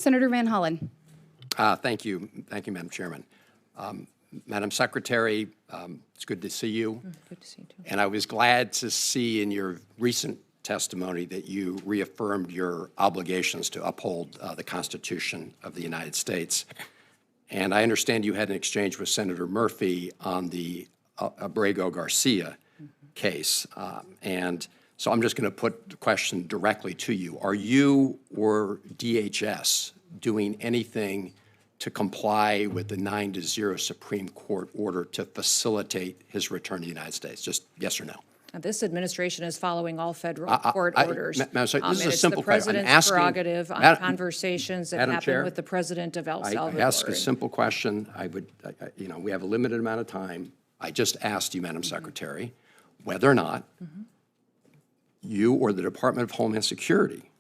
Senator Van Hollen. Thank you, Madam Chairman. Madam Secretary, it's good to see you. Good to see you too. And I was glad to see in your recent testimony that you reaffirmed your obligations to uphold the Constitution of the United States. And I understand you had an exchange with Senator Murphy on the Abrego Garcia case. And so I'm just going to put the question directly to you. Are you or DHS doing anything to comply with the 9-0 Supreme Court order to facilitate his return to the United States? Just yes or no. This administration is following all federal court orders. Madam Secretary, this is a simple question. question. It's the president's prerogative on conversations that Madam happen Chair, with the president of El Salvador. I ask a simple question. We have a limited amount of time. I just asked you, Madam Secretary, whether or not you or the Department of Homeland Security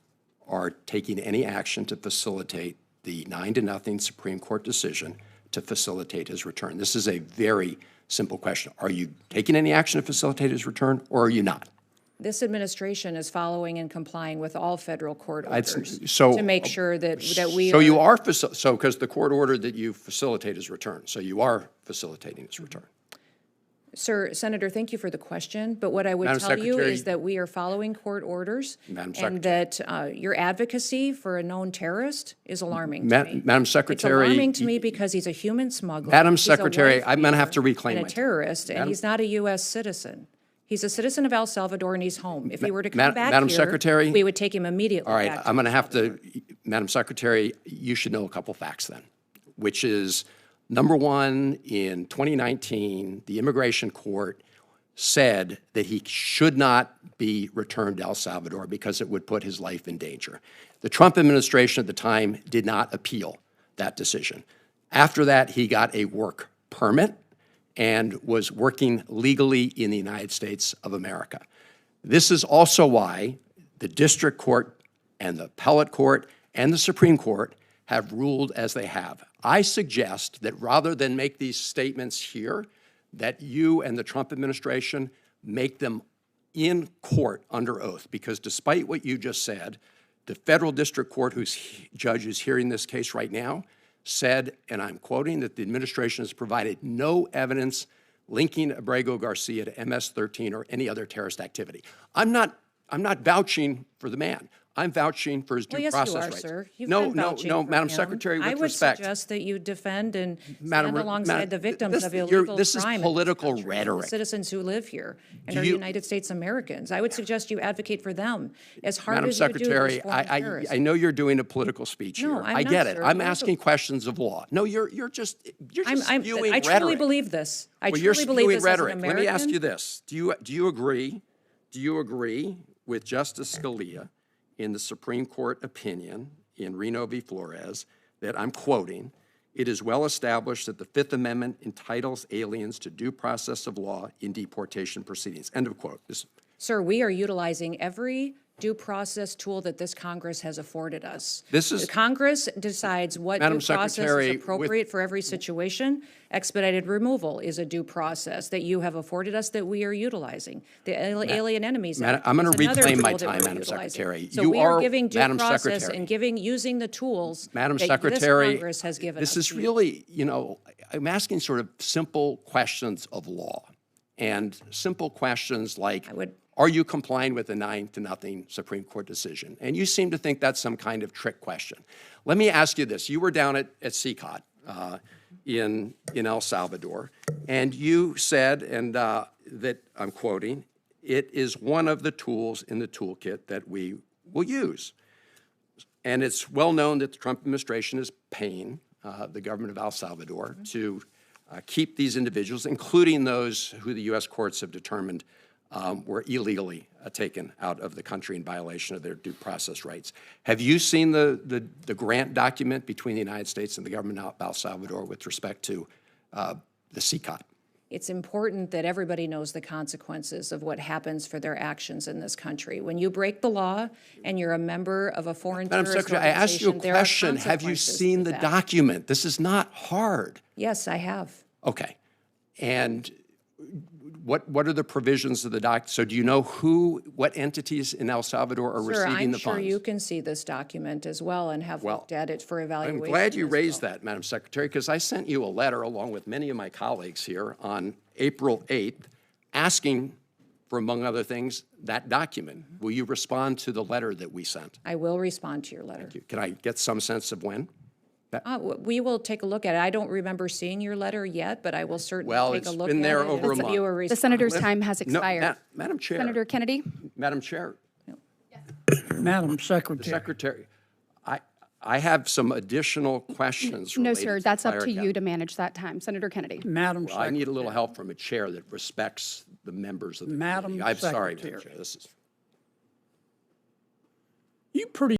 are taking any action to facilitate the 9-0 Supreme Court decision to facilitate his return. This is a very simple question. Are you taking any action to facilitate his return, or are you not? This administration is following and complying with all federal court orders so, to make sure that we so are... you are, so because the court ordered that you facilitate his return, so you are facilitating his return. Sir, Senator, thank you for the question, but what I would Madam tell you Secretary, is that we are following court orders, Madam and Secretary, that your advocacy for a known terrorist is alarming to me. Madam Secretary, it's alarming to me because he's a human smuggler. Madam he's Secretary, I'm going to have to reclaim and my a terrorist, and he's not a U.S. citizen. He's a citizen of El Salvador, and he's home. If he were to come back Madam here, Secretary, we would take him immediately. All right, back I'm going to have Salvador. to, Madam Secretary, you should know a couple facts then, which is, number one, in 2019, the Immigration Court said that he should not be returned to El Salvador because it would put his life in danger. The Trump administration at the time did not appeal that decision. After that, he got a work permit and was working legally in the United States of America. This is also why the district court and the appellate court and the Supreme Court have ruled as they have. I suggest that rather than make these statements here, that you and the Trump administration make them in court under oath, because despite what you just said, the federal district court whose judge is hearing this case right now said, and I'm quoting, that the administration has provided no evidence linking Abrego Garcia to MS-13 or any other terrorist activity. I'm not vouching for the man. I'm vouching for his due process rights. Yes, you are, sir. You've no, been vouching no, for Madam him. Secretary, with I would respect. suggest that you defend and Madam, stand alongside the victims of illegal crime. This is political rhetoric. The citizens who live here and are United States Americans. I would suggest you advocate for them as hard Madam as you do Secretary, those foreign terrorists. I know you're doing a political speech No, here. I'm I not, get it. sir. I'm asking questions of law. No, you're just spewing I rhetoric. truly believe this. I Well, you're truly believe spewing this rhetoric. as an Let American. me ask you this: Do you agree with Justice Scalia in the Supreme Court opinion in Reno v. Flores that, I'm quoting, "It is well established that the Fifth Amendment entitles aliens to due process of law in deportation proceedings." End of quote. Sir, we are utilizing every due process tool that this Congress has afforded us. The Congress decides what Madam due process Secretary, is appropriate for every situation. Expedited removal is a due process that you have afforded us that we are utilizing. The Alien Enemies Act I'm going to is another reclaim my tool that time, we're Madam utilizing. Secretary. So You we are are, giving due Madam process Secretary. and using the tools Madam that Secretary, this Congress has given us. this is really, I'm asking sort of simple questions of law and simple questions like, are you complying with the 9-0 Supreme Court decision? And you seem to think that's some kind of trick question. Let me ask you this. You were down at CCOT in El Salvador, and you said, and that I'm quoting, "It is one of the tools in the toolkit that we will use." And it's well known that the Trump administration is paying the government of El Salvador to keep these individuals, including those who the U.S. courts have determined were illegally taken out of the country in violation of their due process rights. Have you seen the grant document between the United States and the government of El Salvador with respect to the CCOT? It's important that everybody knows the consequences of what happens for their actions in this country. When you break the law and you're a member of a foreign terrorist organization, Secretary, I asked you a there are question. Have you consequences seen to the that. document? This is not hard. Yes, I have. Okay. And What are the provisions of the So do you know what entities in El Salvador are Sir, receiving I'm the sure funds? you can see this document as well and have looked at it for I'm evaluation. glad you as raised well. that, Madam Secretary, because I sent you a letter along with many of my colleagues here on April 8th asking for, among other things, that document. Will you respond to the letter that we sent? I will respond to your letter. Can I get some sense of when? We will take a look at it. I don't remember seeing your letter yet, but I will certainly Well, take a it's look been at there it over a and give month. you a The response. senator's time has No, expired. Madam Chair. Senator Kennedy? Madam Chair, Madam the Secretary. Secretary, I have some additional questions No, related sir, to that's up fire to cap. you to manage that time. Senator Kennedy? Madam Well, I need a Secretary. little help from a chair that respects the members of the Madam committee. I'm sorry, Madam Secretary. Chair. This is. You pretty